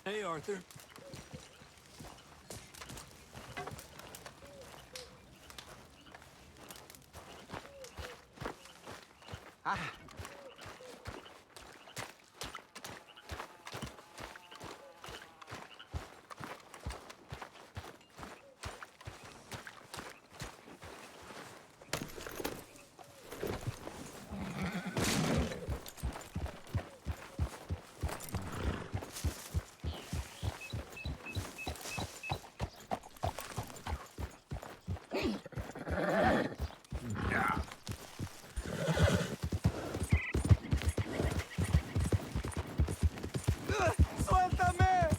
Hey, Arthur. Ah. ¡Suéltame!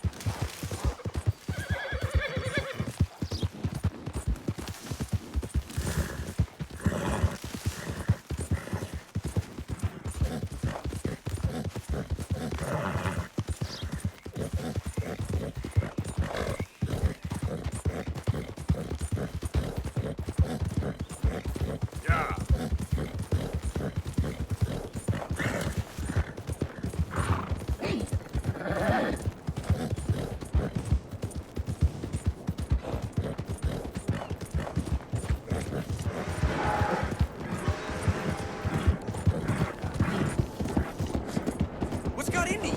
What's got into you?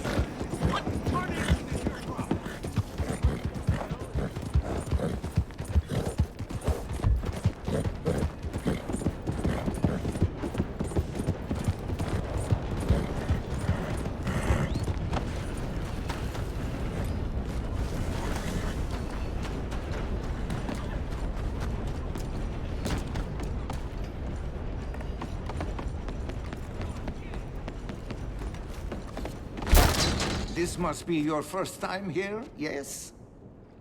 This must be your first time here, yes?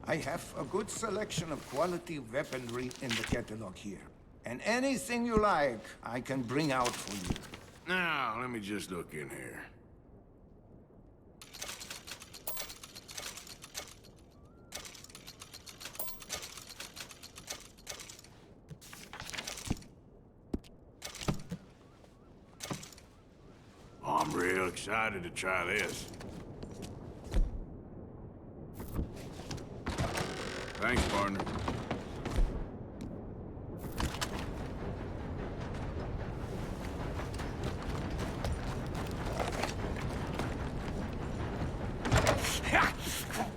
I have a good selection of quality weaponry in the catalog here. And anything you like, I can bring out for you. Now, let me just look in here. Oh, I'm real excited to try this. Thanks, partner.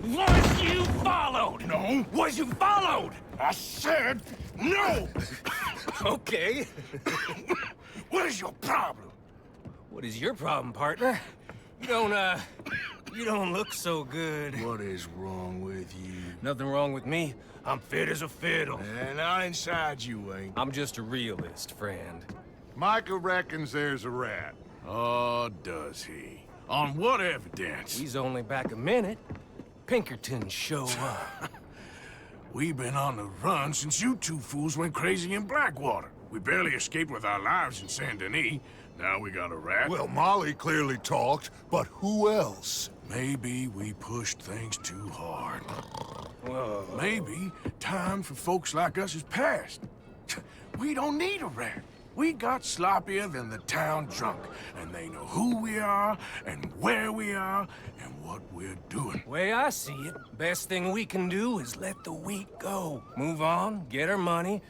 Was you followed? No. Was you followed? I said no! Okay. What is your problem? What is your problem, partner? You don't look so good. What is wrong with you? Nothing wrong with me. I'm fit as a fiddle. And not inside you ain't. I'm just a realist, friend. Micah reckons there's a rat. Oh, does he? On what evidence? He's only back a minute. Pinkerton show up. We've been on the run since you two fools went crazy in Blackwater. We barely escaped with our lives in Saint Denis. Now we got a rat. Well, Molly clearly talked, but who else? Maybe we pushed things too hard. Whoa. Maybe time for folks like us is past. We don't need a rat. We got sloppier than the town drunk, and they know who we are, and where we are, and what we're doing. Way I see it, best thing we can do is let the week go. Move on, get our money,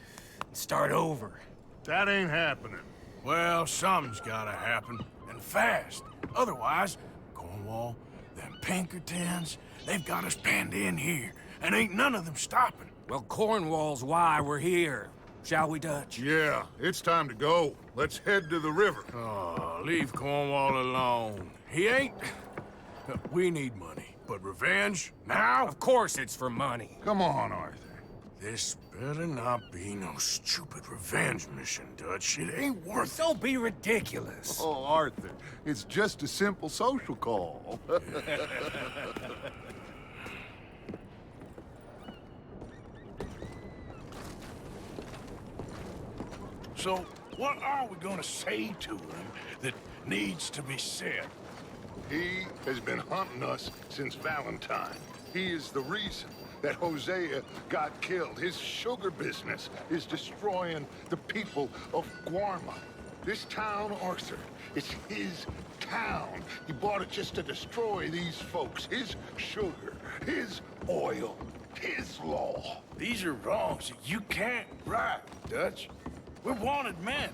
and start over. That ain't happening. Well, something's gotta happen, and fast. Otherwise, Cornwall, them Pinkertons, they've got us penned in here, and ain't none of them stopping. Well, Cornwall's why we're here. Shall we, Dutch? Yeah, it's time to go. Let's head to the river. Oh, leave Cornwall alone. He ain't... We need money, but revenge, now? Of course it's for money. Come on, Arthur. This better not be no stupid revenge mission, Dutch. It ain't worth it. Don't be ridiculous. Oh, Arthur, it's just a simple social call. So, what are we gonna say to him that needs to be said? He has been hunting us since Valentine. He is the reason that Hosea got killed. His sugar business is destroying the people of Guarma. This town, Arthur, it's his town. He bought it just to destroy these folks. His sugar, his oil, his law. These are wrongs that you can't right, Dutch. We're wanted men.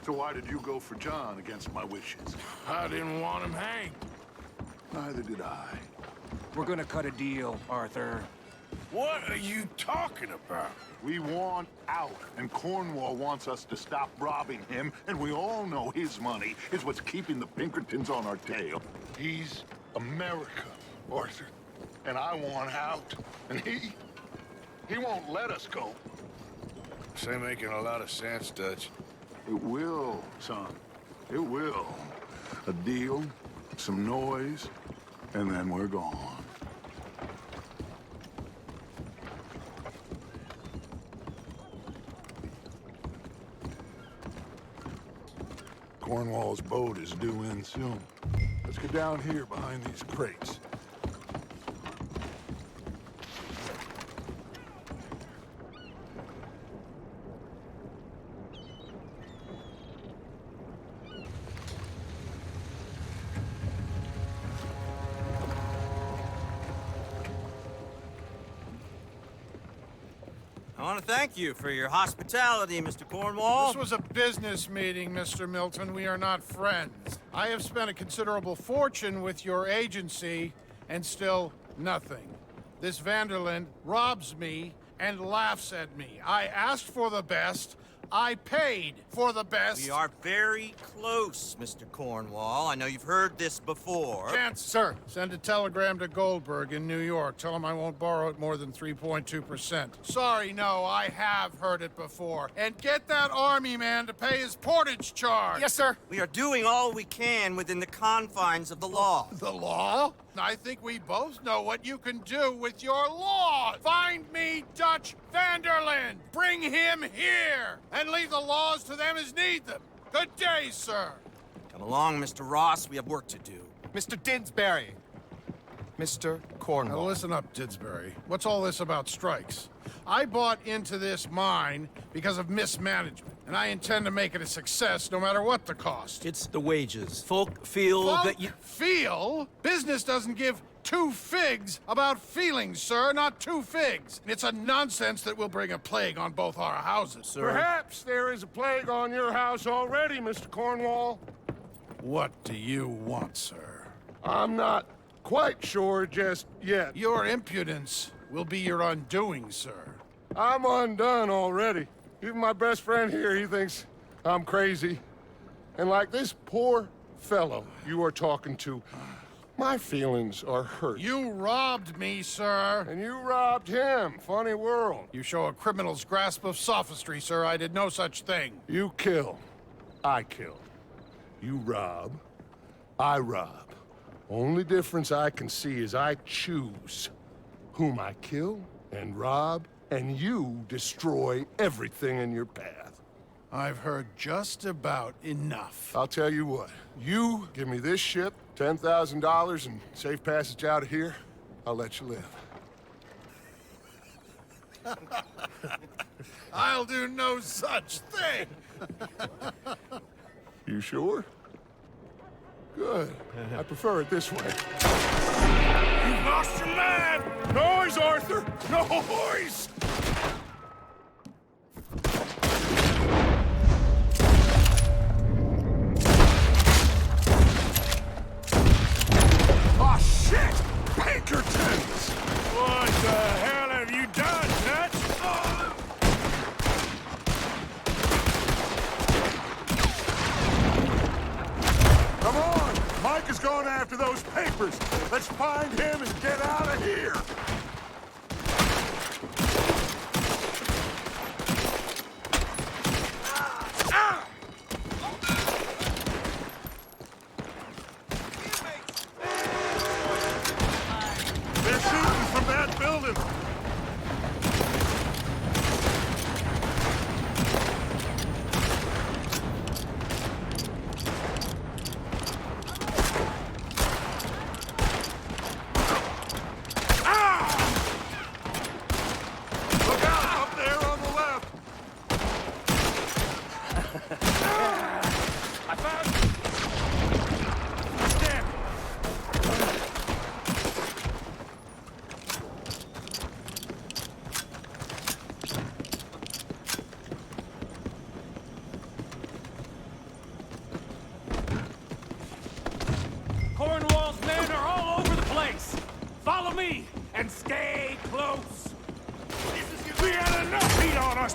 So why did you go for John against my wishes? I didn't want him hanged. Neither did I. We're gonna cut a deal, Arthur. What are you talking about? We want out, and Cornwall wants us to stop robbing him, and we all know his money is what's keeping the Pinkertons on our tail. He's America, Arthur, and I want out, and he won't let us go. This ain't making a lot of sense, Dutch. It will, son. It will. A deal, some noise, and then we're gone. Cornwall's boat is due in soon. Let's get down here behind these crates. I want to thank you for your hospitality, Mr. Cornwall. This was a business meeting, Mr. Milton. We are not friends. I have spent a considerable fortune with your agency, and still nothing. This Vanderland robs me and laughs at me. I asked for the best. I paid for the best. We are very close, Mr. Cornwall. I know you've heard this before. Chance, sir. Send a telegram to Goldberg in New York. Tell him I won't borrow it more than 3.2%. Sorry, no, I have heard it before. And get that army man to pay his portage charge. Yes, sir. We are doing all we can within the confines of the law. The law? I think we both know what you can do with your law. Find me Dutch Vanderland. Bring him here. And leave the laws to them as need them. Good day, sir. Come along, Mr. Ross. We have work to do. Mr. Didsbury. Mr. Cornwall. Now listen up, Didsbury. What's all this about strikes? I bought into this mine because of mismanagement, and I intend to make it a success no matter what the cost. It's the wages. Folk feel that you... Feel? Business doesn't give two figs about feelings, sir, not two figs. It's a nonsense that will bring a plague on both our houses, sir. Perhaps there is a plague on your house already, Mr. Cornwall. What do you want, sir? I'm not quite sure just yet. Your impudence will be your undoing, sir. I'm undone already. Even my best friend here, he thinks I'm crazy. And like this poor fellow you are talking to, my feelings are hurt. You robbed me, sir. And you robbed him. Funny world. You show a criminal's grasp of sophistry, sir. I did no such thing. You kill. I kill. You rob. I rob. Only difference I can see is I choose whom I kill and rob, and you destroy everything in your path. I've heard just about enough. I'll tell you what. You give me this ship, $10,000, and safe passage out of here, I'll let you live. I'll do no such thing. You sure? Good. I prefer it this way. You've lost your mind! Noise, Arthur! Noise! Oh, shit! Pinkertons! What the hell have you done, Dutch? Come on! Mike is going after those papers. Let's find him and get out of here. They're shooting from that building.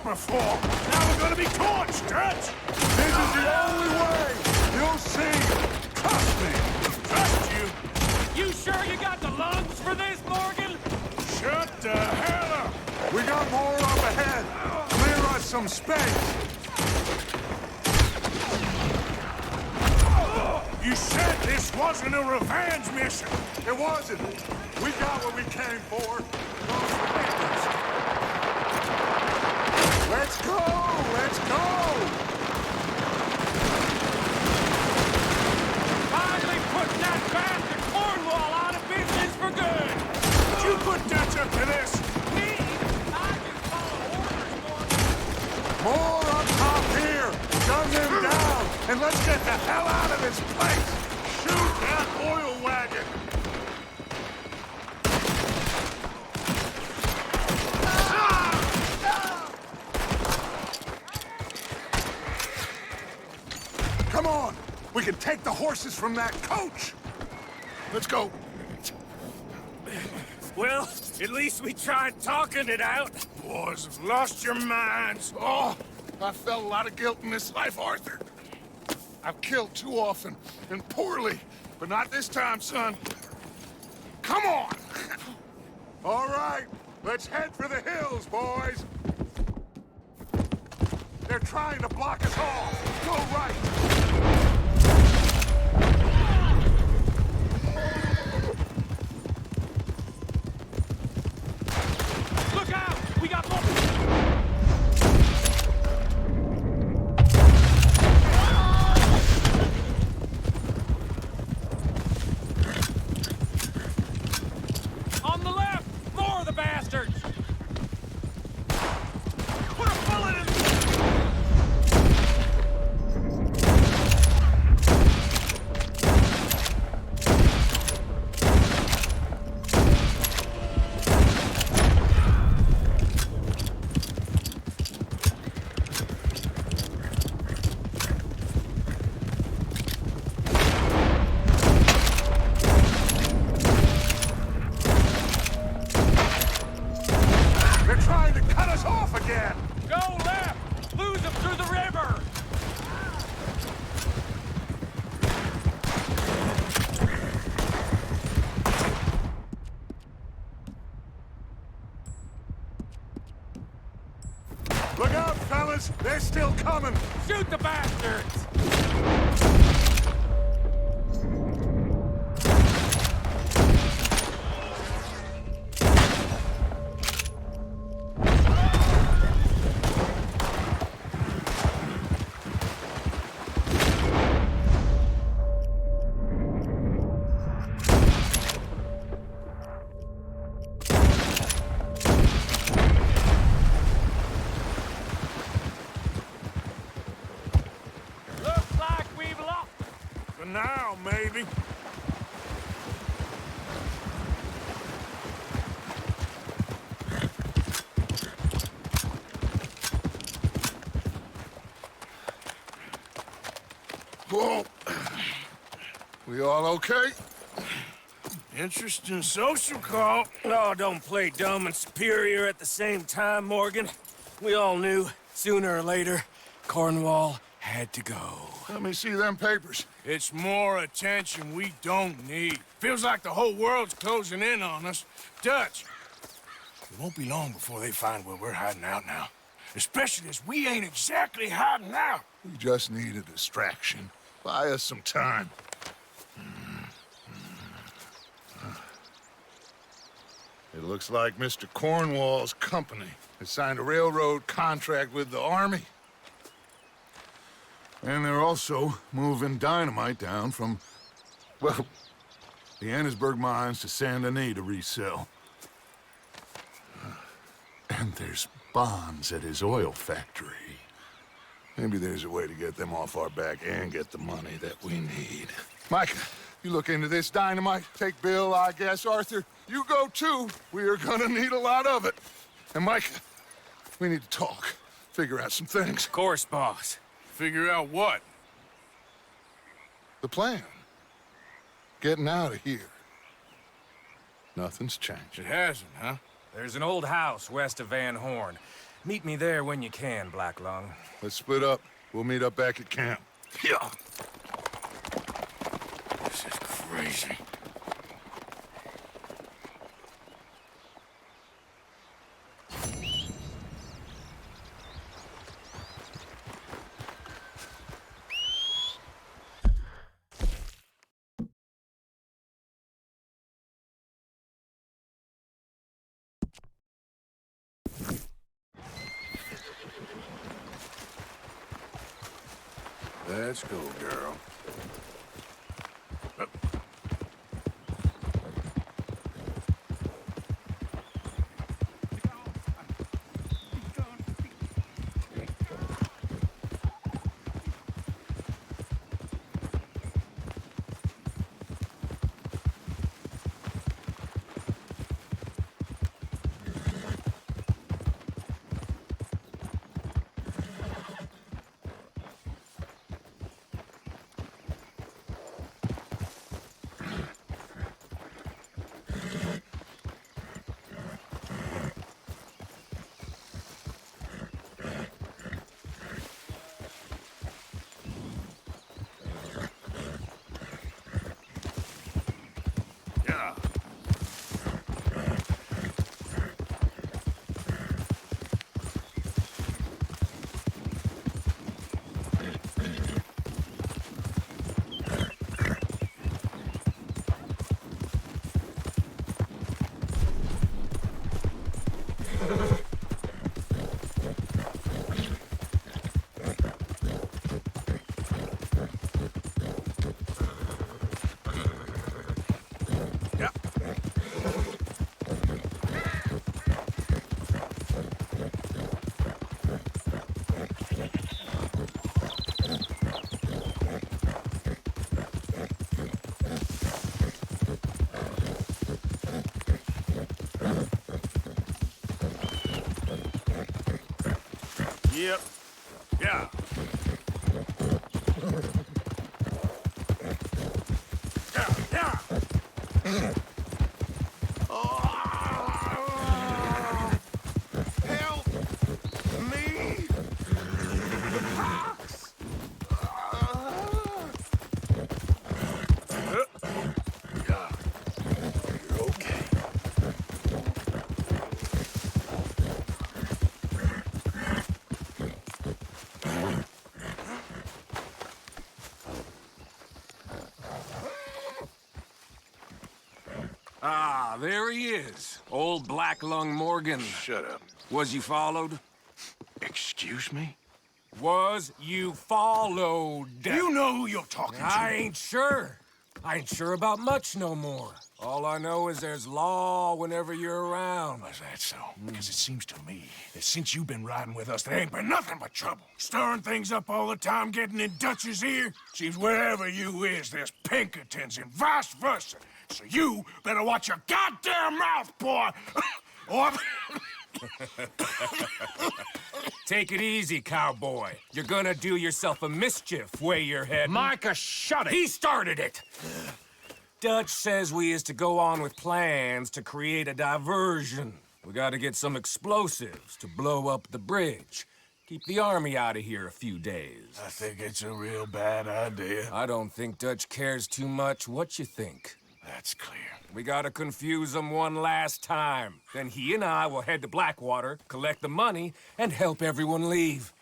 before. Now we're gonna be torched, Dutch! This is the only way! You'll see! Trust me! Trust you! You sure you got the lungs for this, Morgan? Shut the hell up! We got more up ahead! Clear us some space! You said this wasn't a revenge mission! It wasn't! We got what we came for! Let's go! Let's go! Finally putting that bastard Cornwall out of business for good! Did you put Dutch up to this? Me? I can follow orders, Morgan. More up top here! Gun them down! And let's get the hell out of this place! Shoot that oil wagon! Come on! We can take the horses from that coach! Let's go. Well, at least we tried talking it out. Boys have lost your minds. Oh, I felt a lot of guilt in this life, Arthur. I've killed too often, and poorly, but not this time, son. Come on! All right, let's head for the hills, boys. They're trying to block us off. Go right. Look out! We got more! On the left! More of the bastards! Put a bullet in... They're trying to cut us off again! Go left! Lose them through the river! Look out, fellas! They're still coming! Shoot the bastards! Looks like we've lost. For now, maybe. Whoa. We all okay? Interesting social call. Oh, don't play dumb and superior at the same time, Morgan. We all knew, sooner or later, Cornwall had to go. Let me see them papers. It's more attention we don't need. Feels like the whole world's closing in on us. Dutch, it won't be long before they find where we're hiding out now. Especially as we ain't exactly hiding out. We just need a distraction. Buy us some time. It looks like Mr. Cornwall's company has signed a railroad contract with the Army. And they're also moving dynamite down from, well, the Annesburg mines to Saint Denis to resell. And there's bonds at his oil factory. Maybe there's a way to get them off our back and get the money that we need. Micah, you look into this dynamite. Take Bill, I guess. Arthur, you go too. We are gonna need a lot of it. And Micah, we need to talk. Figure out some things. Of course, boss. Figure out what? The plan. Getting out of here. Nothing's changed. It hasn't, huh? There's an old house west of Van Horn. Meet me there when you can, Black Lung. Let's split up. We'll meet up back at camp. Yeah. This is crazy. Let's go, girl. Yep. Yeah. Yeah. Help me! You're okay. Ah, there he is. Old Black Lung Morgan. Shut up. Was you followed? Excuse me? Was you followed? You know who you're talking to. I ain't sure. I ain't sure about much no more. All I know is there's law whenever you're around. Is that so? Because it seems to me that since you've been riding with us, there ain't been nothing but trouble. Stirring things up all the time, getting in Dutch's ear. Seems wherever you is, there's Pinkertons and vice versa. So you better watch your goddamn mouth, boy! Or... Take it easy, cowboy. You're gonna do yourself a mischief way you're heading. Micah, shut it! He started it! Dutch says we is to go on with plans to create a diversion. We gotta get some explosives to blow up the bridge. Keep the army out of here a few days. I think it's a real bad idea. I don't think Dutch cares too much what you think. That's clear. We gotta confuse him one last time. Then he and I will head to Blackwater, collect the money, and help everyone leave.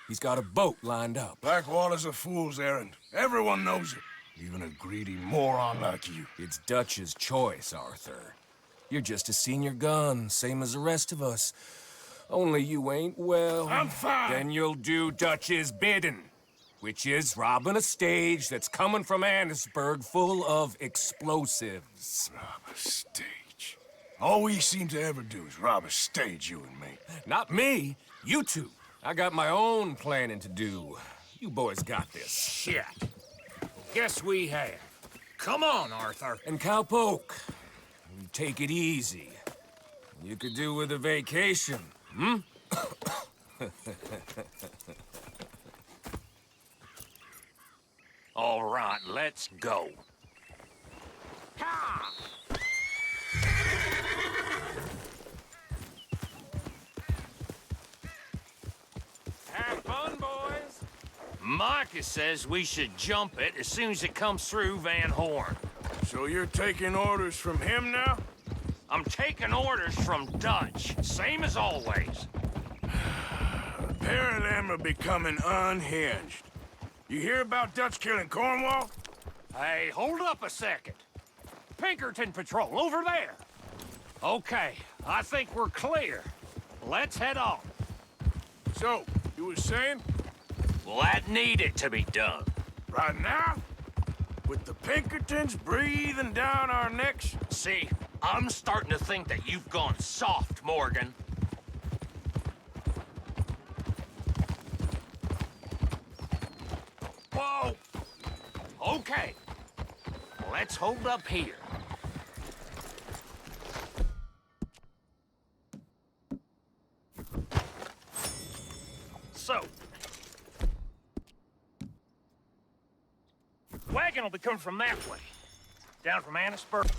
He's got a boat lined up. Blackwater's a fool's errand. Everyone knows it. Even a greedy moron like you. It's Dutch's choice, Arthur. You're just a senior gun, same as the rest of us. Only you ain't well. I'm fine. Then you'll do Dutch's bidding, which is robbing a stage that's coming from Annisburg full of explosives. Rob a stage. All we seem to ever do is rob a stage, you and me. Not me, you two. I got my own planning to do. You boys got this. Shit. Guess we have. Come on, Arthur. And Cowpoke, you take it easy. You could do with a vacation, hmm? All right, let's go. Micah says we should jump it as soon as it comes through Van Horn. So you're taking orders from him now? I'm taking orders from Dutch, same as always. A pair of them are becoming unhinged. You hear about Dutch killing Cornwall? Hey, hold up a second. Pinkerton Patrol, over there. Okay, I think we're clear. Let's head on. So, you were saying? Well, that needed to be done. Right now? With the Pinkertons breathing down our necks? See, I'm starting to think that you've gone soft, Morgan. Whoa! Okay. Let's hold up here. So, wagon will be coming from that way, down from Annisburg.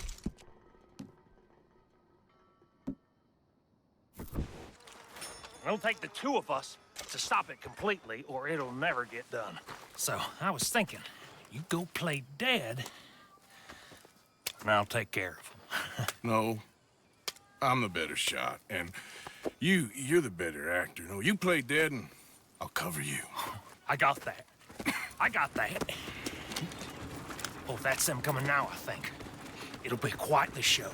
It'll take the two of us to stop it completely, or it'll never get done. So, I was thinking, you go play dead, and I'll take care of him. No. I'm the better shot, and you're the better actor. No, you play dead, and I'll cover you. I got that. I got that. Oh, that's them coming now, I think. It'll be quite the show.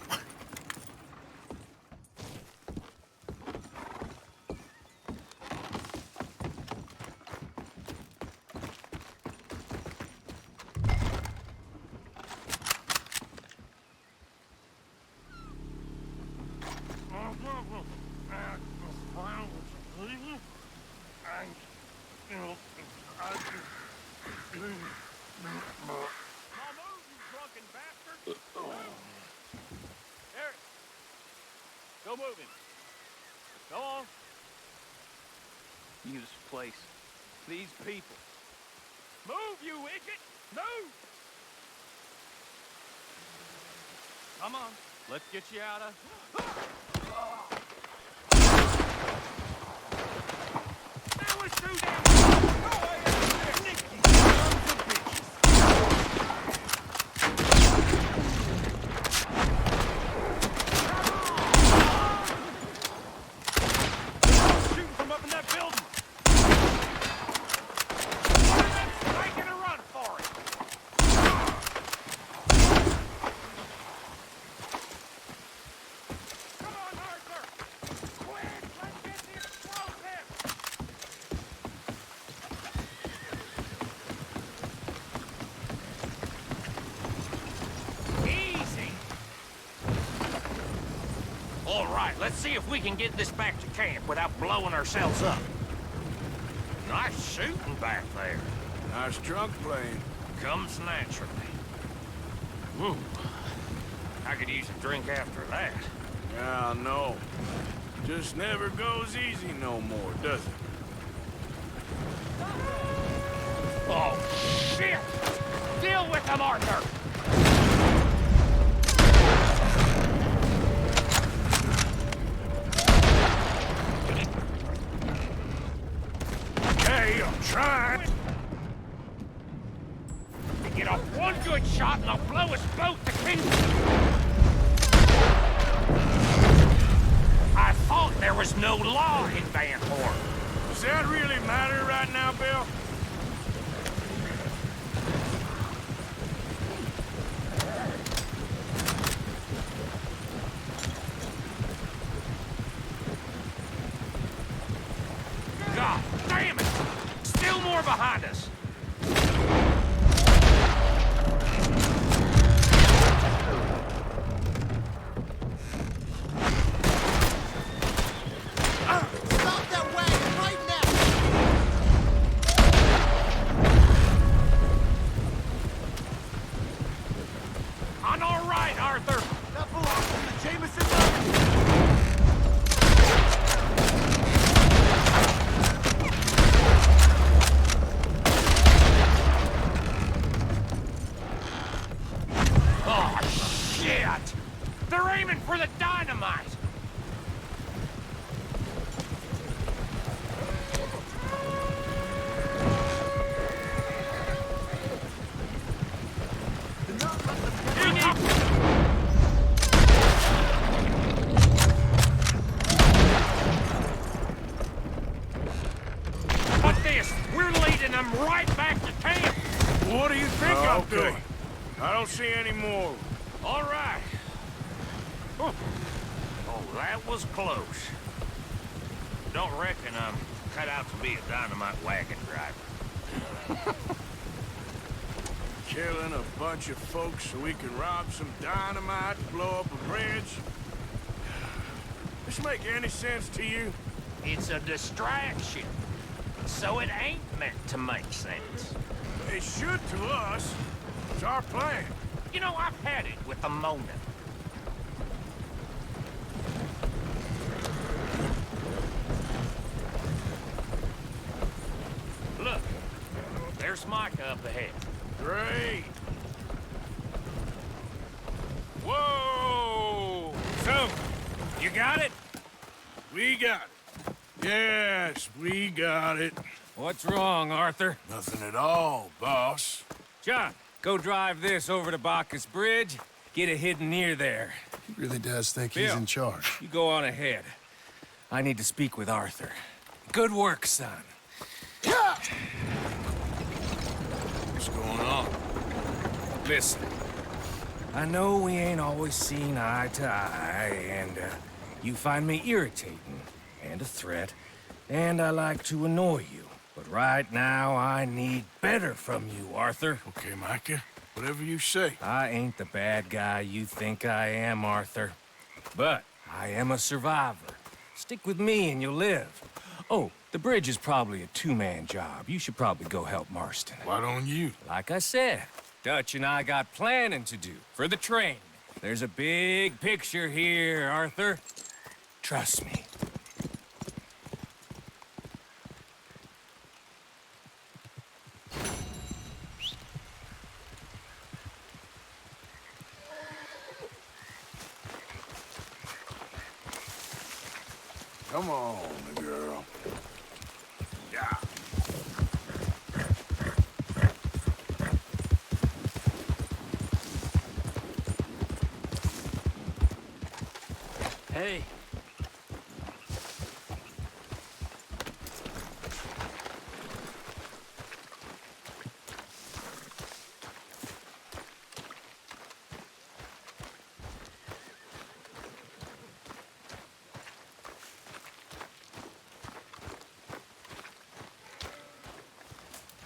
Go moving. Go on. Use place. These people. Move, you idiot! Move! Come on. Let's get you out of... That was too damn... Go away, Nick, you sons of bitches. Shooting from up in that building. Making a run for it. Come on, Arthur. Quick, let's get the explosive. Easy. All right, let's see if we can get this back to camp without blowing ourselves up. Nice shooting back there. Nice trunk playing. Comes naturally. Ooh, I could use a drink after that. Yeah, no. Just never goes easy no more, does it? Oh, shit! Deal with them, Arthur! Hey, I'm trying. Get off one good shot and I'll blow us both to pieces. I thought there was no law in Van Horn. Does that really matter right now, Bill? God damn it! Still more behind us. Stop that wagon right now! I'm all right, Arthur. That belongs to the Jameson Brothers! this. We're leading them right back to camp. What do you think I'm Okay. doing? I don't see any more. All right. Whew. Oh, that was close. Don't reckon I'm cut out to be a dynamite wagon driver. Killing a bunch of folks so we can rob some dynamite to blow up a bridge? This make any sense to you? It's a distraction, so it ain't meant to make sense. It should to us. It's our plan. You know, I've had it with the Mona. Look, there's Micah up ahead. Great. Whoa! So, you got it? We got it. Yes, we got it. What's wrong, Arthur? Nothing at all, boss. John, go drive this over to Bacchus Bridge. Get it hidden near there. He really does think Bill, he's in charge. You go on ahead. I need to speak with Arthur. Good work, son. What's going on? Listen, I know we ain't always seen eye to eye, and you find me irritating and a threat, and I like to annoy you. But right now, I need better from you, Arthur. Okay, Micah. Whatever you say. I ain't the bad guy you think I am, Arthur. But I am a survivor. Stick with me and you'll live. Oh, the bridge is probably a two-man job. You should probably go help Marston. Why don't you? Like I said, Dutch and I got planning to do for the train. There's a big picture here, Arthur. Trust me. Come on, girl. Yeah. Hey.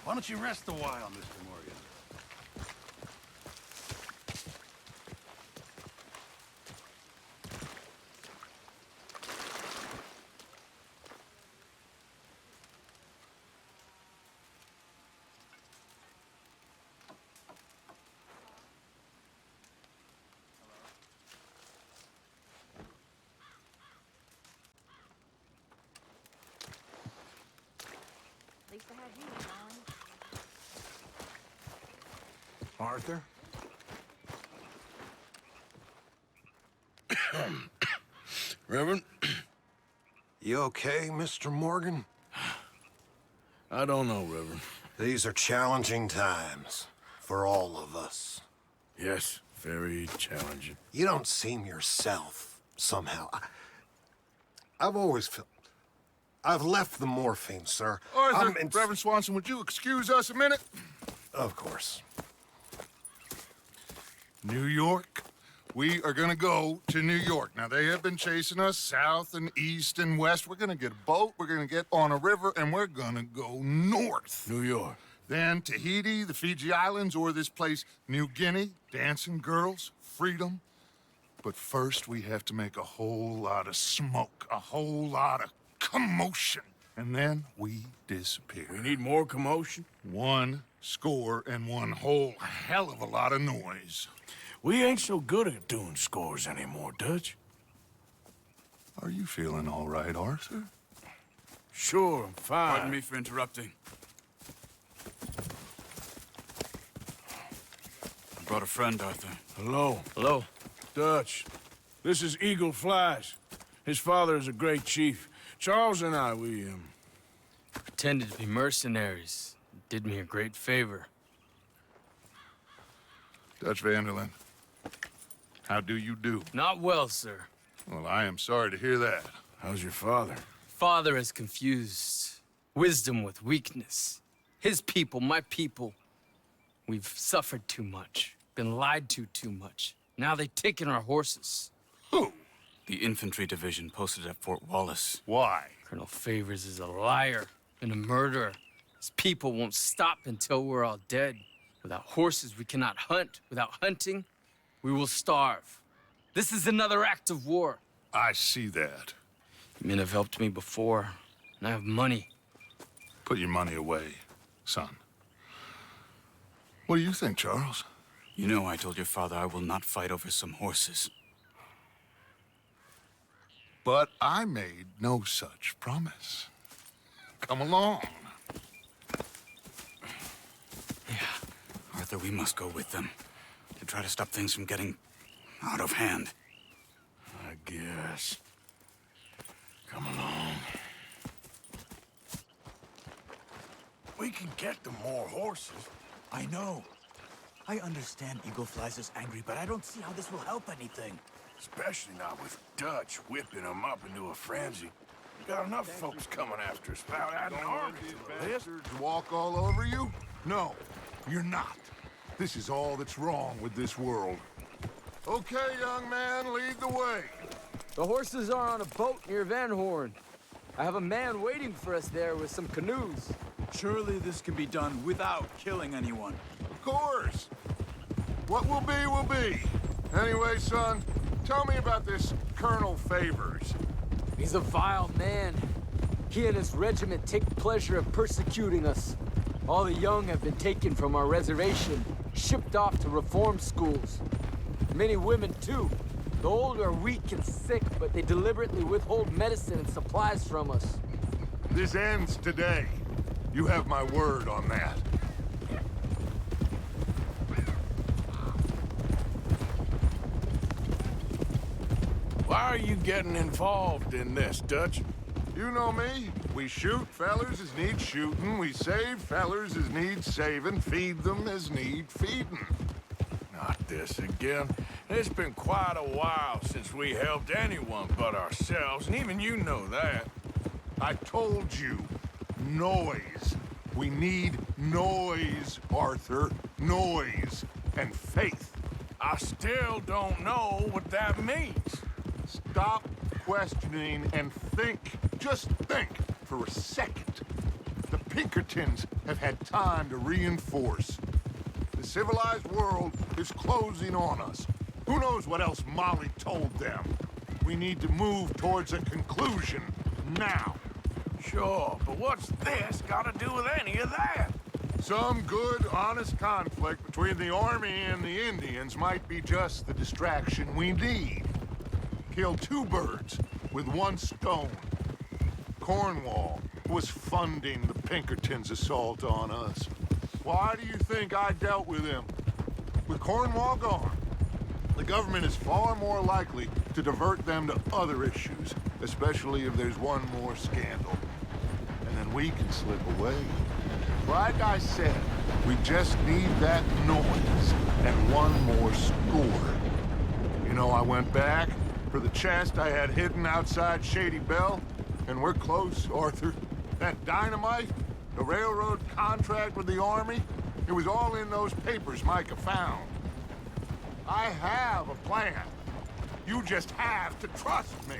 Why don't you rest a while, Mr. Morgan? At least I have you, John. Arthur? Reverend? You okay, Mr. Morgan? I don't know, Reverend. These are challenging times for all of us. Yes, very challenging. You don't seem yourself, somehow. I've always felt... I've left the morphine, sir. Arthur, Reverend Swanson, would you excuse us a minute? Of course. New York? We are gonna go to New York. Now, they have been chasing us south and east and west. We're gonna get a boat, we're gonna get on a river, and we're gonna go north. New York. Then Tahiti, the Fiji Islands, or this place, New Guinea, dancing girls, freedom. But first, we have to make a whole lot of smoke, a whole lot of commotion. And then we disappear. We need more commotion? 1 score and 1 whole hell of a lot of noise. We ain't so good at doing scores anymore, Dutch. Are you feeling all right, Arthur? Sure, I'm fine. Pardon me for interrupting. I brought a friend, Arthur. Hello. Hello. Dutch. This is Eagle Flies. His father is a great chief. Charles and I, we, Pretended to be mercenaries. Did me a great favor. Dutch Vanderlyn, how do you do? Not well, sir. Well, I am sorry to hear that. How's your father? Father is confused. Wisdom with weakness. His people, my people. We've suffered too much, been lied to too much. Now they've taken our horses. Who? The infantry division posted at Fort Wallace. Why? Colonel Favors is a liar and a murderer. His people won't stop until we're all dead. Without horses, we cannot hunt. Without hunting, we will starve. This is another act of war. I see that. Men have helped me before, and I have money. Put your money away, son. What do you think, Charles? You know I told your father I will not fight over some horses. But I made no such promise. Come along. Yeah, Arthur, we must go with them to try to stop things from getting out of hand. I guess. Come along. We can get them more horses. I know. I understand Eagle Flies is angry, but I don't see how this will help anything. Especially not with Dutch whipping them up into a frenzy. We got enough folks coming after us without adding army to the list. Bastards walk all over you? No, you're not. This is all that's wrong with this world. Okay, young man, lead the way. The horses are on a boat near Van Horn. I have a man waiting for us there with some canoes. Surely this can be done without killing anyone. Of course. What will be, will be. Anyway, son, tell me about this Colonel Favors. He's a vile man. He and his regiment take pleasure of persecuting us. All the young have been taken from our reservation, shipped off to reform schools. Many women, too. The old are weak and sick, but they deliberately withhold medicine and supplies from us. This ends today. You have my word on that. Why are you getting involved in this, Dutch? You know me. We shoot fellers as need shooting. We save fellers as need saving. Feed them as need feeding. Not this again. It's been quite a while since we helped anyone but ourselves, and even you know that. I told you. Noise. We need noise, Arthur. Noise. And faith. I still don't know what that means. Stop questioning and think. Just think for a second. The Pinkertons have had time to reinforce. The civilized world is closing on us. Who knows what else Molly told them? We need to move towards a conclusion now. Sure, but what's this got to do with any of that? Some good, honest conflict between the army and the Indians might be just the distraction we need. Kill two birds with one stone. Cornwall was funding the Pinkertons' assault on us. Why do you think I dealt with him? With Cornwall gone, the government is far more likely to divert them to other issues, especially if there's one more scandal. And then we can slip away. Like I said, we just need that noise and one more score. You know, I went back for the chest I had hidden outside Shady Bell, and we're close, Arthur. That dynamite, the railroad contract with the army, it was all in those papers Micah found. I have a plan. You just have to trust me.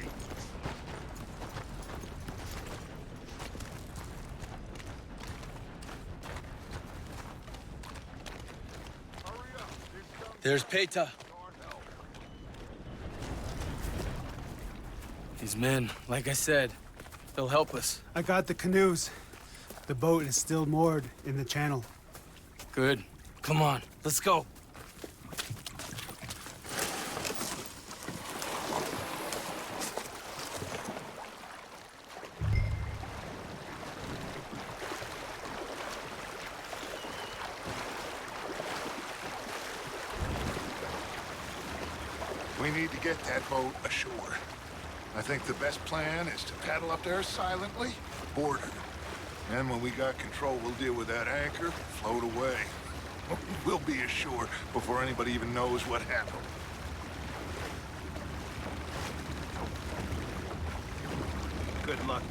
There's Peta. These men, like I said, they'll help us. I got the canoes. The boat is still moored in the channel. Good. Come on, let's go. We need to get that boat ashore. I think the best plan is to paddle up there silently, board her. Then when we got control, we'll deal with that anchor, float away. We'll be ashore before anybody even knows what happened. Good luck.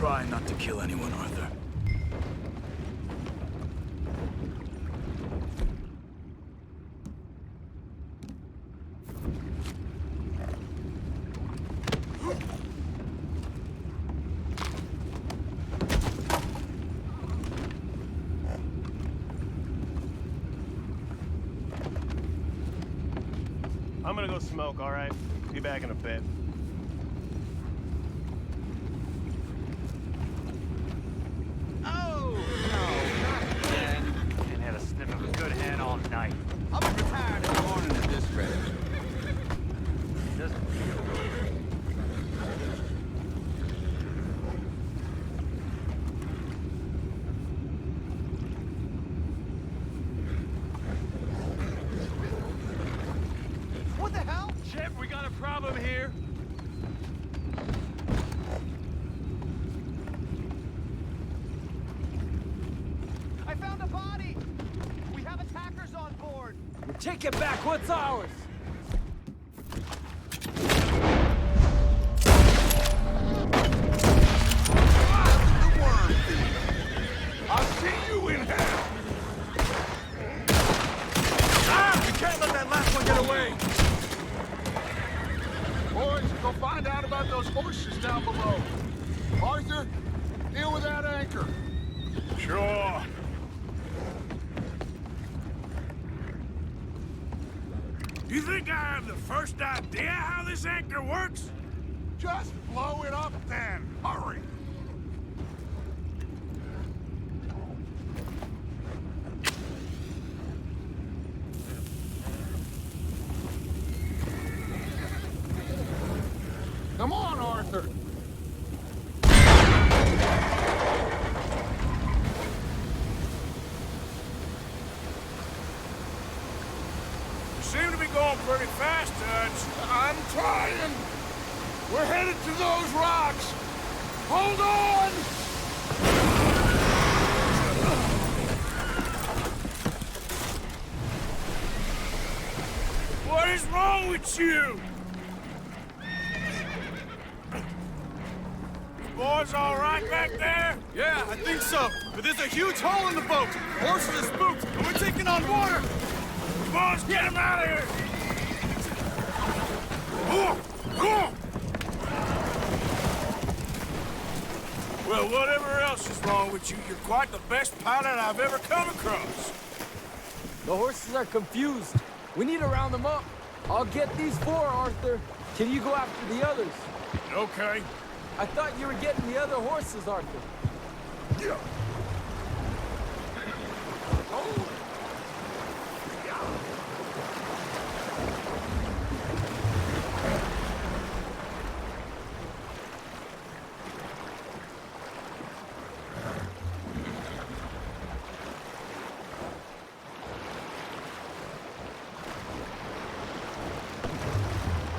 try not to kill anyone, Arthur. I'm gonna go smoke, all right? Be back in a bit. Oh, no, not again. Ain't had a sniff of a good hand all night. I'll be retired in the morning at this rate. Doesn't feel good. What the hell? Chip, we got a problem here. I found a body! We have attackers on board! Take it back, what's ours? I'll see you in hell! Ah! We can't let that last one get away! Boys, go find out about those horses down below. Arthur, deal with that anchor. Sure. You think I have the first idea how this anchor works? Just blow it up then. Hurry. Come on, Arthur. You seem to be going pretty fast, Dutch. I'm trying. We're headed to those rocks. Hold on! What is wrong with you? Boys all right back there? Yeah, I think so. But there's a huge hole in the boat. Horses are spooked, and we're taking on water. Boys, get him out of here! Well, whatever else is wrong with you, you're quite the best pilot I've ever come across. The horses are confused. We need to round them up. I'll get these four, Arthur. Can you go after the others? Okay. I thought you were getting the other horses, Arthur. Yeah.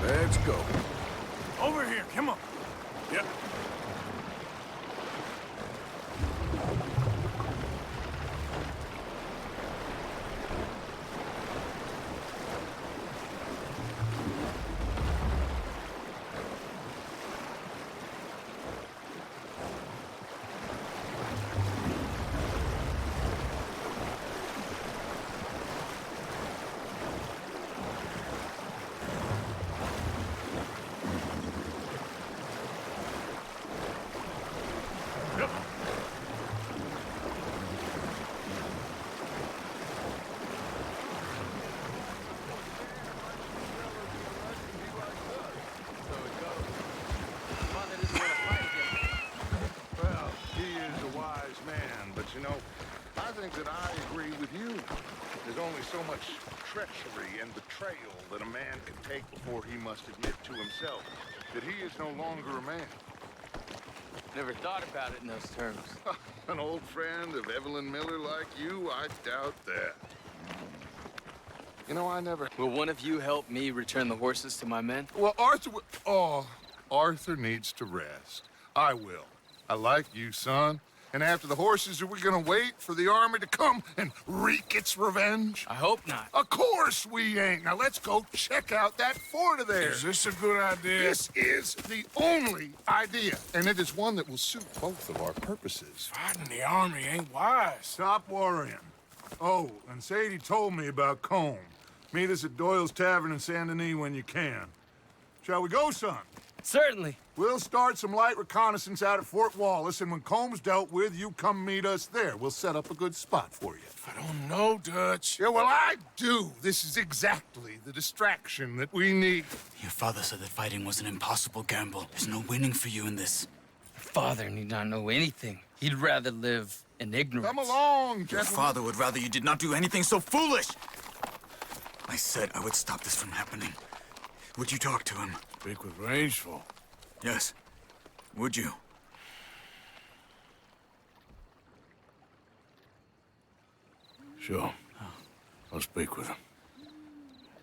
Let's go. Over here, come on. Yep. You know, I think that I agree with you. There's only so much treachery and betrayal that a man can take before he must admit to himself that he is no longer a man. Never thought about it in those terms. An old friend of Evelyn Miller like you, I doubt that. You know, I never... Will one of you help me return the horses to my men? Well, Arthur... Oh, Arthur needs to rest. I will. I like you, son. And after the horses, are we gonna wait for the army to come and wreak its revenge? I hope not. Of course we ain't. Now let's go check out that fort of theirs. Is this a good idea? This is the only idea, and it is one that will suit both of our purposes. Fighting the army ain't wise. Stop worrying. Oh, and Sadie told me about Combe. Meet us at Doyle's Tavern in Saint Denis when you can. Shall we go, son? Certainly. We'll start some light reconnaissance out at Fort Wallace, and when Comb's dealt with, you come meet us there. We'll set up a good spot for you. I don't know, Dutch. Yeah, well, I do. This is exactly the distraction that we need. Your father said that fighting was an impossible gamble. There's no winning for you in this. Father need not know anything. He'd rather live in ignorance. Come along, Your gentlemen. father would rather you did not do anything so foolish. I said I would stop this from happening. Would you talk to him? Speak with Rangeful. Yes. Would you? Sure. I'll speak with him.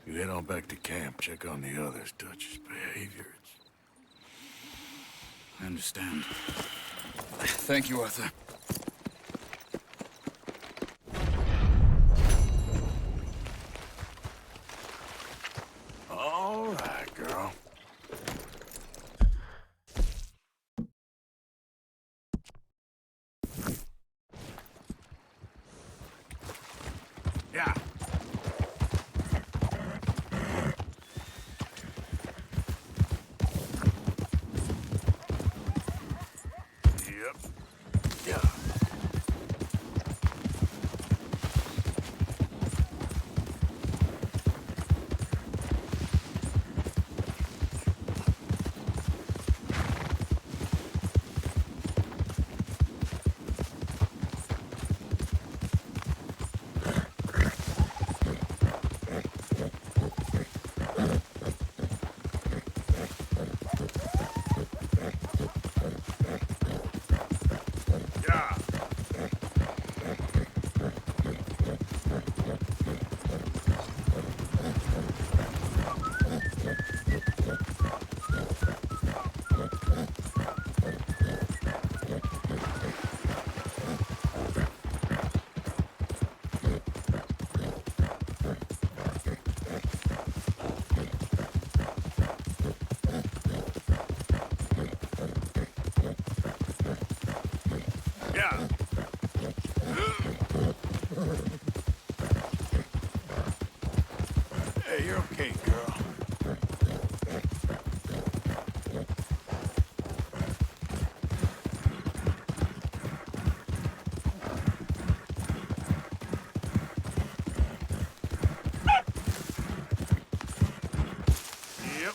You head on back to camp, check on the others. Dutch's behavior, I understand. Thank you, Arthur. all right, girl. Yeah. Yep. Yeah. Hey, you're okay, girl. Yep.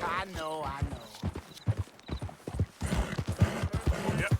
I know. Yep.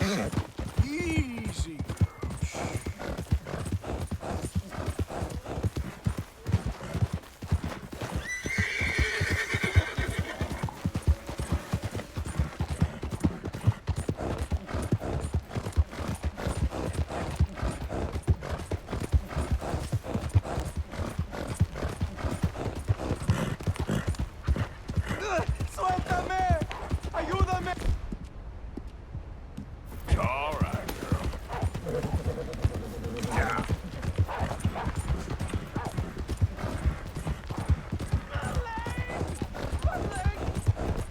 Easy. ¡Suéltame! ¡Ayúdame! All right, girl. Yeah.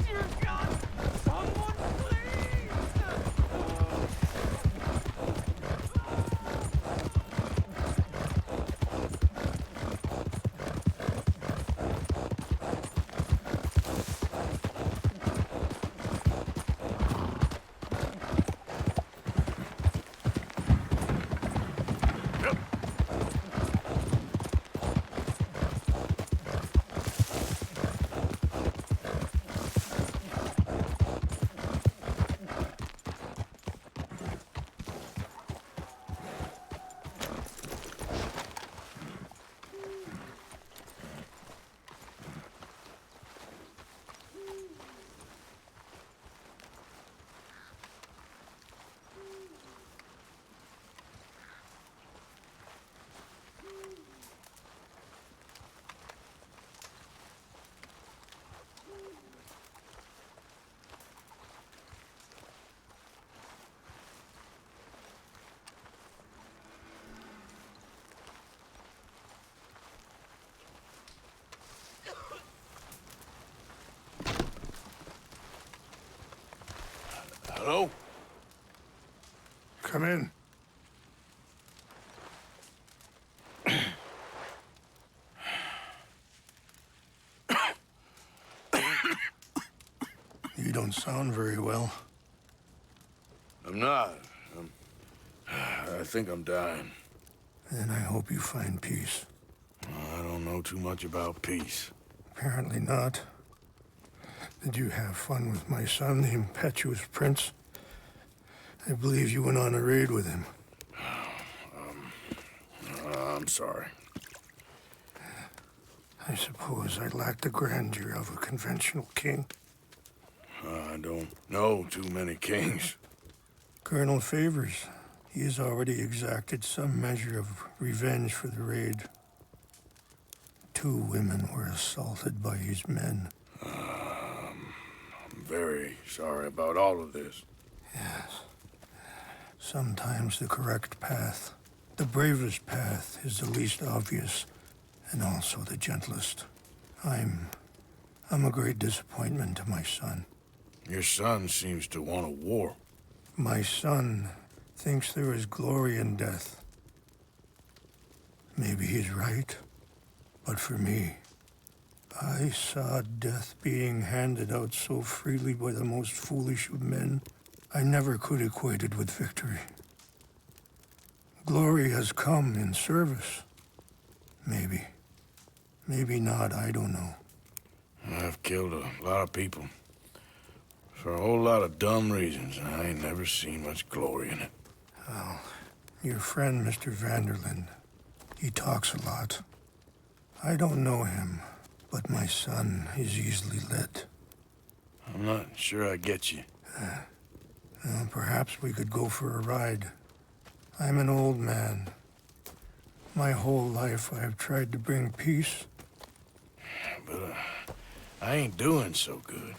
Dear God! Someone please! Hello? Come in. You don't sound very well. I'm not. I think I'm dying. Then I hope you find peace. I don't know too much about peace. Apparently not. Did you have fun with my son, the impetuous prince? I believe you went on a raid with him. I'm sorry. I suppose I lack the grandeur of a conventional king. I don't know too many kings. Colonel Favors, he has already exacted some measure of revenge for the raid. 2 women were assaulted by his men. I'm very sorry about all of this. Yes. Sometimes the correct path, the bravest path, is the least obvious and also the gentlest. I'm a great disappointment to my son. Your son seems to want a war. My son thinks there is glory in death. Maybe he's right, but for me, I saw death being handed out so freely by the most foolish of men, I never could equate it with victory. Glory has come in service. Maybe. Maybe not, I don't know. I've killed a lot of people. For a whole lot of dumb reasons, and I ain't never seen much glory in it. Well, your friend, Mr. Vanderlyn, he talks a lot. I don't know him, but my son is easily led. I'm not sure I get you. Well, perhaps we could go for a ride. I'm an old man. My whole life I have tried to bring peace. But I ain't doing so good.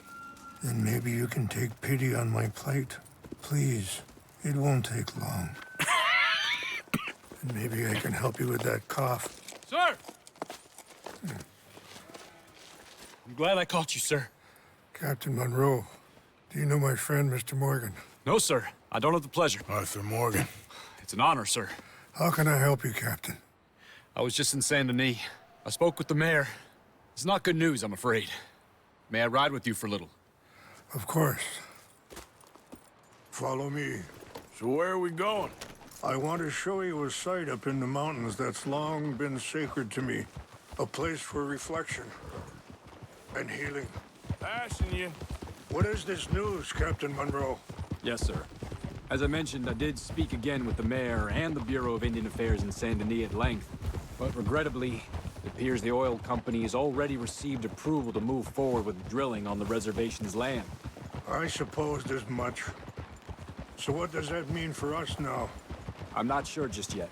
Then maybe you can take pity on my plight. Please, it won't take long. And maybe I can help you with that cough. Sir! I'm glad I caught you, sir. Captain Monroe, do you know my friend, Mr. Morgan? No, sir. I don't have the pleasure. Arthur Morgan. It's an honor, sir. How can I help you, Captain? I was just in Saint Denis. I spoke with the mayor. It's not good news, I'm afraid. May I ride with you for a little? Of course. Follow me. So where are we going? I want to show you a site up in the mountains that's long been sacred to me. A place for reflection and healing. Passing you. What is this news, Captain Monroe? Yes, sir. As I mentioned, I did speak again with the mayor and the Bureau of Indian Affairs in Saint Denis at length. But regrettably, it appears the oil company has already received approval to move forward with drilling on the reservation's land. I supposed as much. So what does that mean for us now? I'm not sure just yet.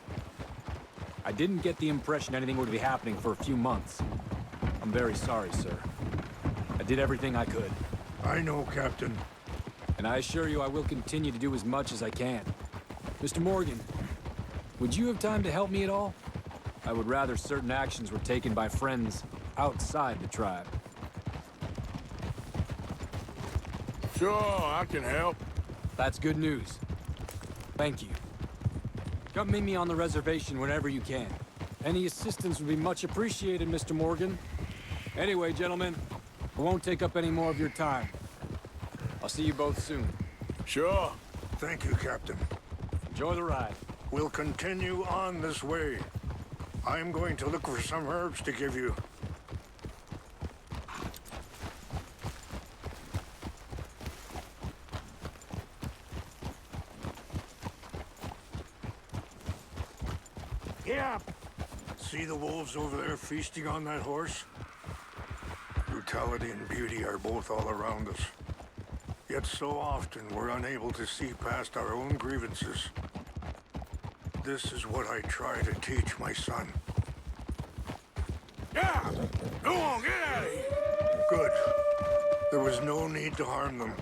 I didn't get the impression anything would be happening for a few months. I'm very sorry, sir. I did everything I could. I know, Captain. And I assure you I will continue to do as much as I can. Mr. Morgan, would you have time to help me at all? I would rather certain actions were taken by friends outside the tribe. Sure, I can help. That's good news. Thank you. Come meet me on the reservation whenever you can. Any assistance would be much appreciated, Mr. Morgan. Anyway, gentlemen, I won't take up any more of your time. I'll see you both soon. Sure. Thank you, Captain. Enjoy the ride. We'll continue on this way. I'm going to look for some herbs to give you. Yeah. See the wolves over there feasting on that horse? Brutality and beauty are both all around us. Yet so often we're unable to see past our own grievances. This is what I try to teach my son. Yeah! Go on, get out of here! Good. There was no need to harm them.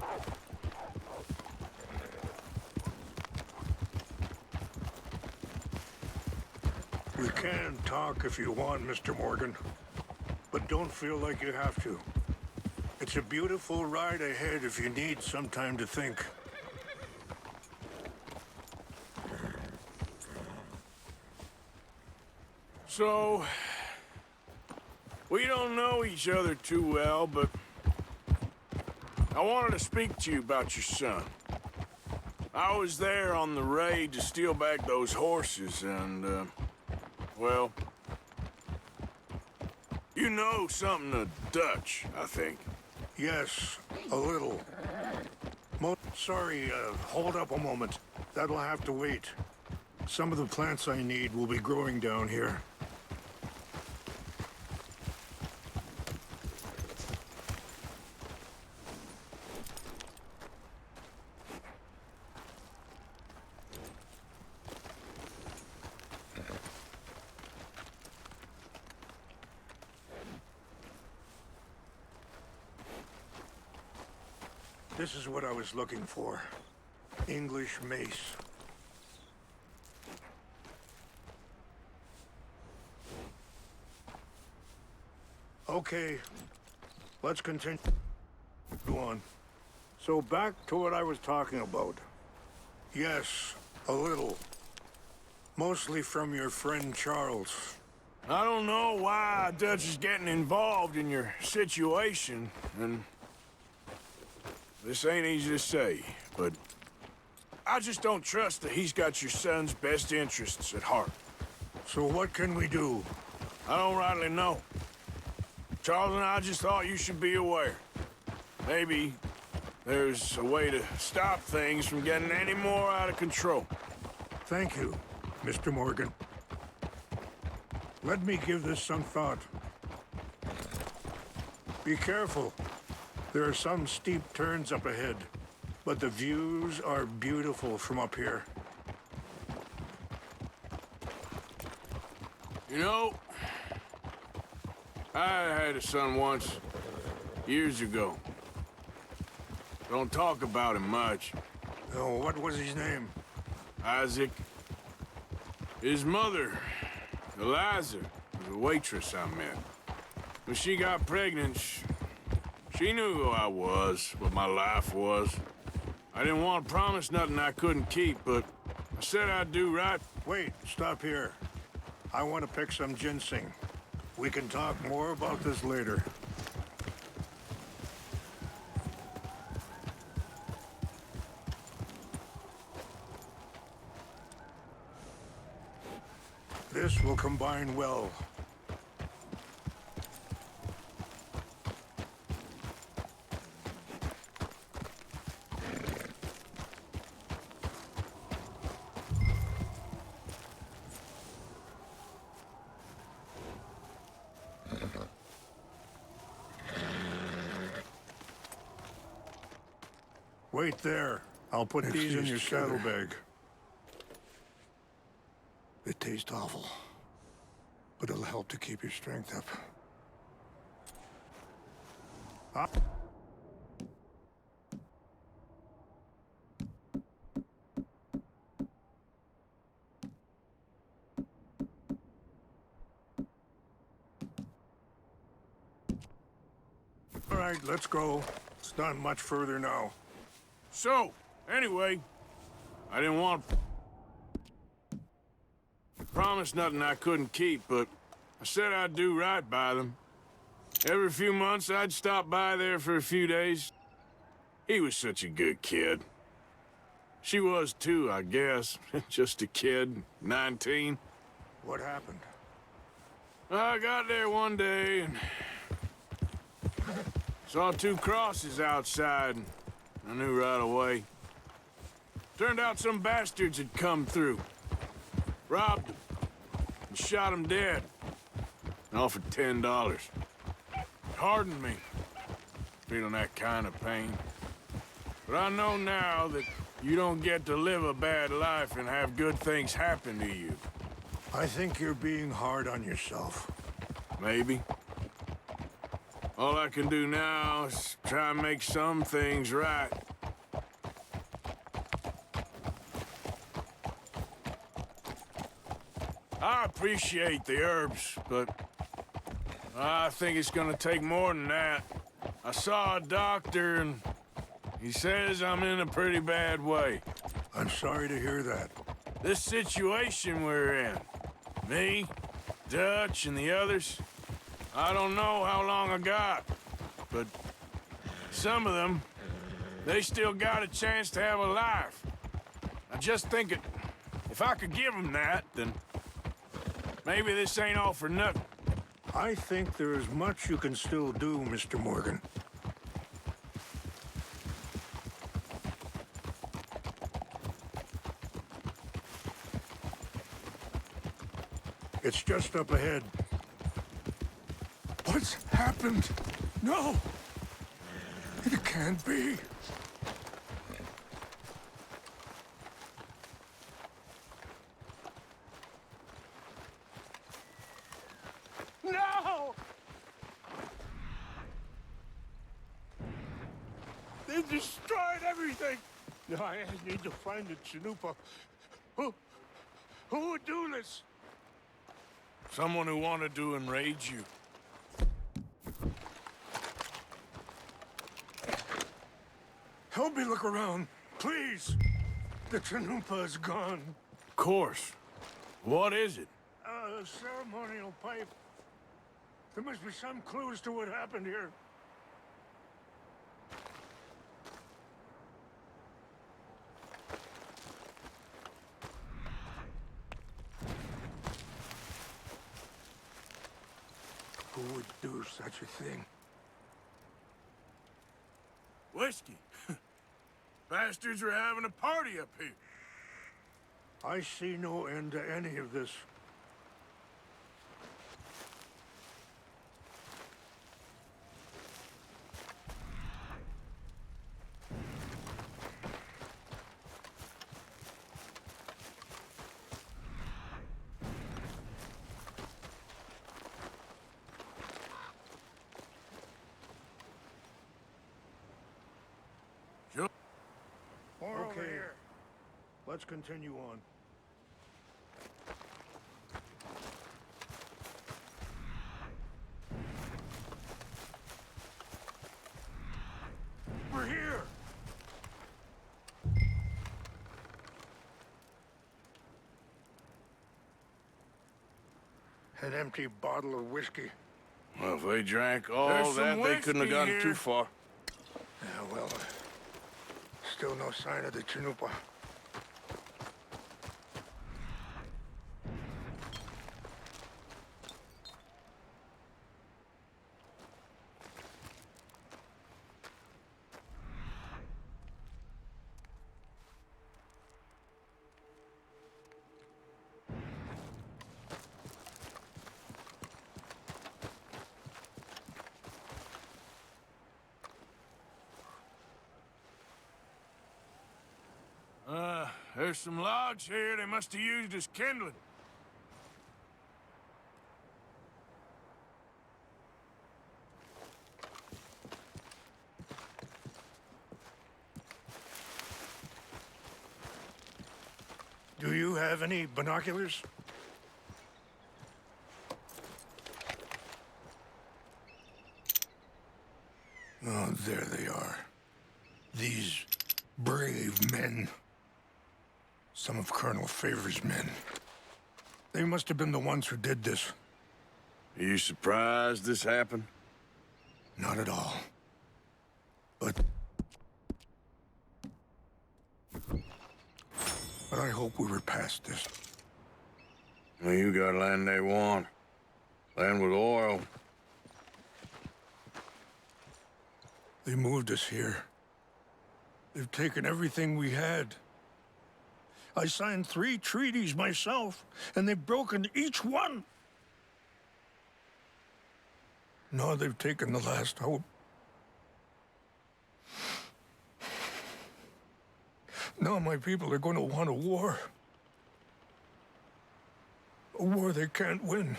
We can talk if you want, Mr. Morgan. But don't feel like you have to. It's a beautiful ride ahead if you need some time to think. So, we don't know each other too well, but I wanted to speak to you about your son. I was there on the raid to steal back those horses, and, well, you know something of Dutch, I think. Yes, a little. Sorry, hold up a moment. That'll have to wait. Some of the plants I need will be growing down here. This is what I was looking for. English mace. Okay, let's continue. Go on. So back to what I was talking about. Yes, a little. Mostly from your friend Charles. I don't know why Dutch is getting involved in your situation, and this ain't easy to say, but I just don't trust that he's got your son's best interests at heart. So what can we do? I don't rightly know. Charles and I just thought you should be aware. Maybe there's a way to stop things from getting any more out of control. Thank you, Mr. Morgan. Let me give this some thought. Be careful. There are some steep turns up ahead, but the views are beautiful from up here. You know, I had a son once, years ago. Don't talk about him much. Oh, what was his name? Isaac. His mother, Eliza, was a waitress I met. When she got pregnant, she knew who I was, what my life was. I didn't want to promise nothing I couldn't keep, but I said I'd do right. Wait, stop here. I want to pick some ginseng. We can talk more about this later. This will combine well. Wait there. I'll put these in your saddlebag. It tastes awful, but it'll help to keep your strength up. All right, let's go. It's not much further now. So, anyway, I didn't want to promise nothing I couldn't keep, but I said I'd do right by them. Every few months, I'd stop by there for a few days. He was such a good kid. She was too, I guess. Just a kid, 19. What happened? I got there one day and saw 2 crosses outside, and I knew right away. Turned out some bastards had come through, robbed them, and shot them dead, and offered $10. Hardened me, feeling that kind of pain. But I know now that you don't get to live a bad life and have good things happen to you. I think you're being hard on yourself. Maybe. All I can do now is try and make some things right. I appreciate the herbs, but I think it's gonna take more than that. I saw a doctor and he says I'm in a pretty bad way. I'm sorry to hear that. This situation we're in, me, Dutch, and the others, I don't know how long I got, but some of them, they still got a chance to have a life. I just think if I could give them that, then maybe this ain't all for nothing. I think there is much you can still do, Mr. Morgan. It's just up ahead. What's happened? No! It can't be. No! They destroyed everything! Now I need to find the Chanupa. Who would do this? Someone who wanted to enrage you. Help me look around, please. The Chanupa is gone. Of course. What is it? A ceremonial pipe. There must be some clues to what happened here. Who would do such a thing? Whiskey. Bastards are having a party up here. I see no end to any of this. More over here. Let's continue on. We're here! An empty bottle of whiskey. Well, if they drank all There's that, some they couldn't have gotten whiskey too far. Yeah, well, still no sign of the Chanupa. there's some logs here they must have used as kindling. Do you have any binoculars? Oh, there they are. These brave men. Some of Colonel Favor's men. They must have been the ones who did this. Are you surprised this happened? Not at all. But I hope we were past this. Well, you got land they want. Land with oil. They moved us here. They've taken everything we had. I signed 3 treaties myself, and they've broken each one. Now they've taken the last hope. Now my people are going to want a war. A war they can't win.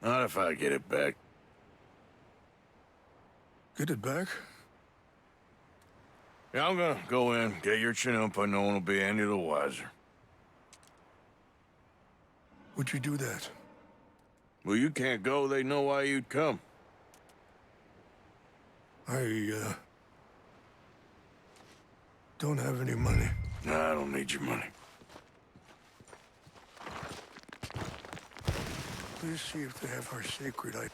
Not if I get it back. Get it back? Yeah, I'm gonna go in, get your chinampa, and no one will be any the wiser. Would you do that? Well, you can't go. They know why you'd come. I don't have any money. No, I don't need your money. Please see if they have our sacred item.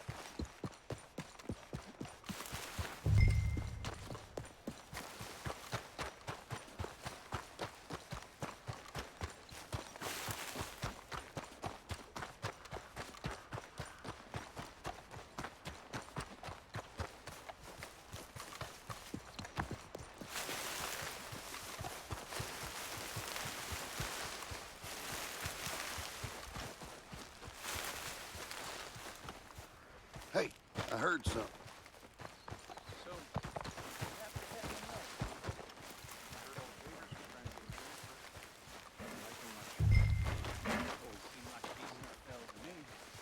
Hey, I heard something.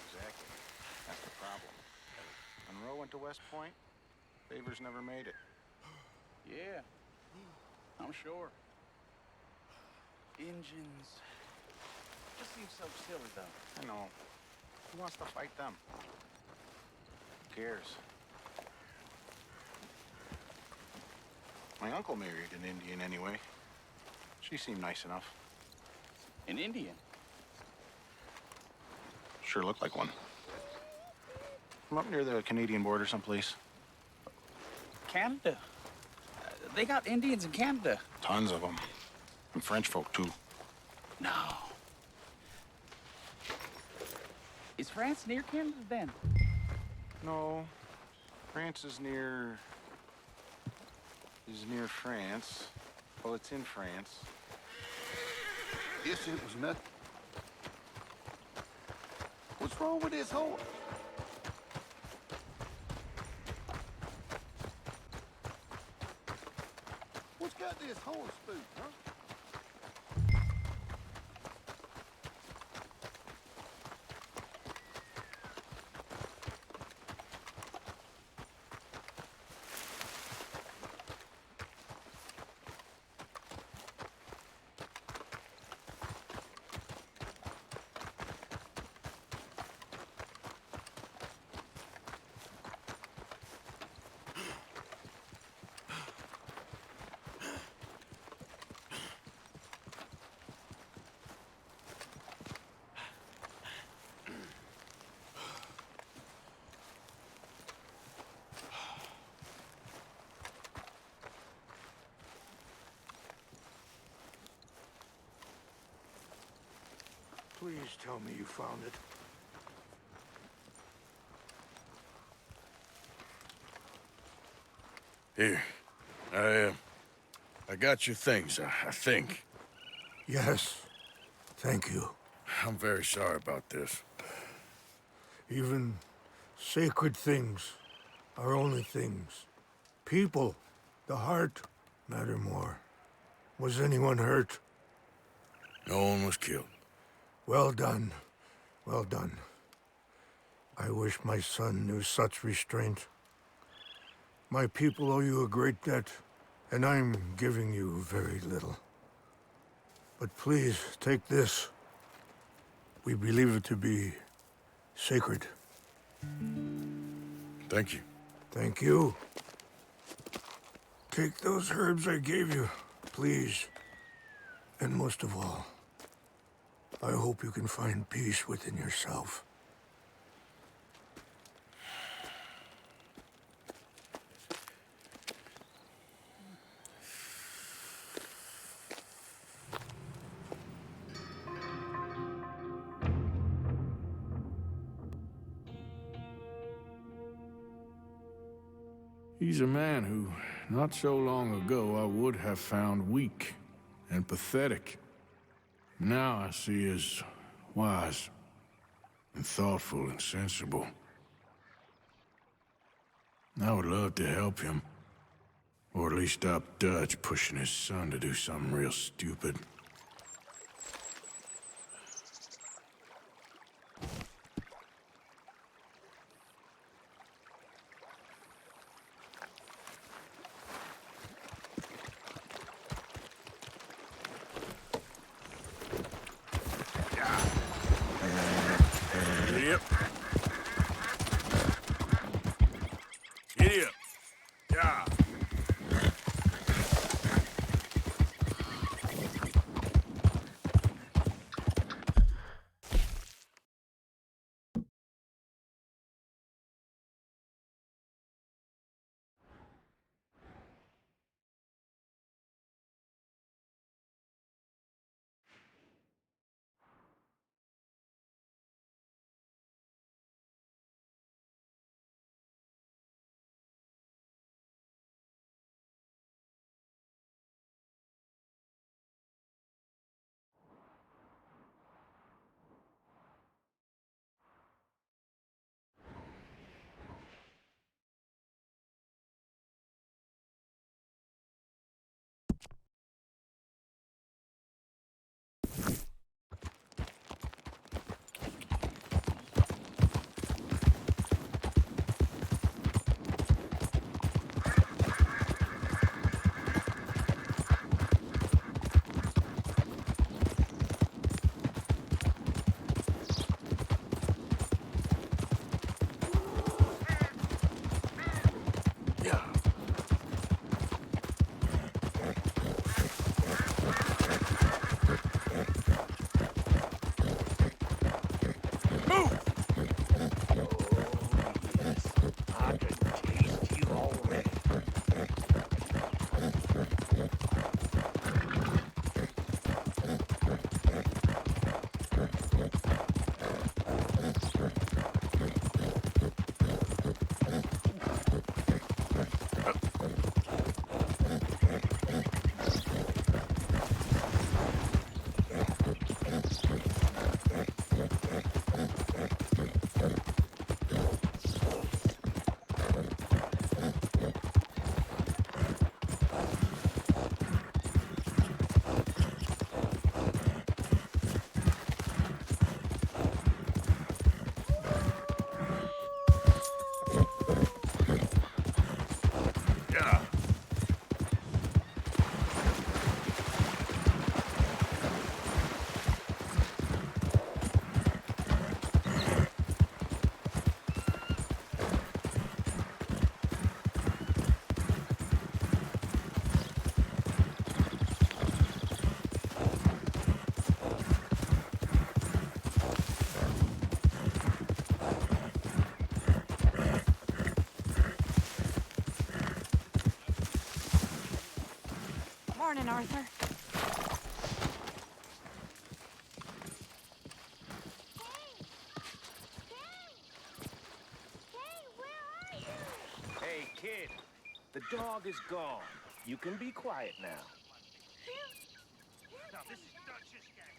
Exactly. That's the problem. Monroe went to West Point. Favors never made it. Yeah, I'm sure. Engines. Just seems so silly, though. I know. Who wants to fight them? Who cares? My uncle married an Indian anyway. She seemed nice enough. An Indian? Sure looked like one. From up near the Canadian border someplace. Canada? They got Indians in Canada. Tons of them. And French folk, too. No. Is France near Canada, then? No. France is near France. Well, it's in France. Guess it was nothing. What's wrong with this horse? What's got this horse spooked, huh? Please tell me you found it. Here. I got your things, I think. Yes. Thank you. I'm very sorry about this. Even sacred things are only things. People, The heart matter more. Was anyone hurt? No one was killed. Well done. Well done. I wish my son knew such restraint. My people owe you a great debt, and I'm giving you very little. But please, take this. We believe it to be sacred. Thank you. Thank you. Take those herbs I gave you, please. And most of all, I hope you can find peace within yourself. He's a man who, not so long ago, I would have found weak and pathetic. Now I see as wise and thoughtful and sensible. I would love to help him, or at least stop Dutch pushing his son to do something real stupid. Yep. Giddy up. Yeah. Morning, Arthur. Hey, kid. The dog is gone. You can be quiet now. Now, this is Dutch's gang.